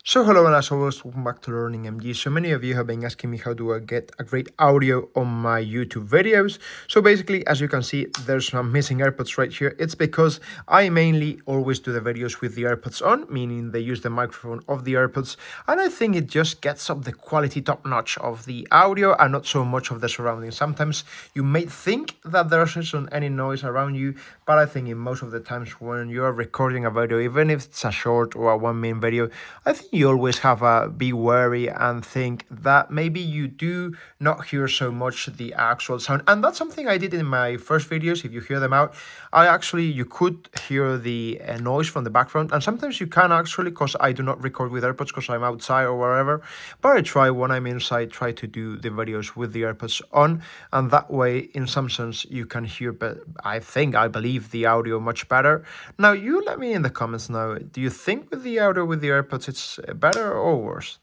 So hello and as always, welcome back to Learning MG. So many of you have been asking me how do I get a great audio on my YouTube videos. So basically, as you can see, there's some missing AirPods right here. It's because I mainly always do the videos with the AirPods on, meaning they use the microphone of the AirPods. And I think it just gets up the quality top notch of the audio and not so much of the surroundings. Sometimes you may think that there isn't any noise around you, but I think in most of the times when you are recording a video, even if it's a short or a 1 minute video, I think you always have to be wary and think that maybe you do not hear so much the actual sound. And that's something I did in my first videos. If you hear them out, you could hear the noise from the background. And sometimes you can actually, because I do not record with AirPods because I'm outside or wherever. But I try when I'm inside, try to do the videos with the AirPods on. And that way, in some sense, you can hear, but I believe the audio much better. Now, you let me in the comments now. Do you think with the audio with the AirPods it's better or worse?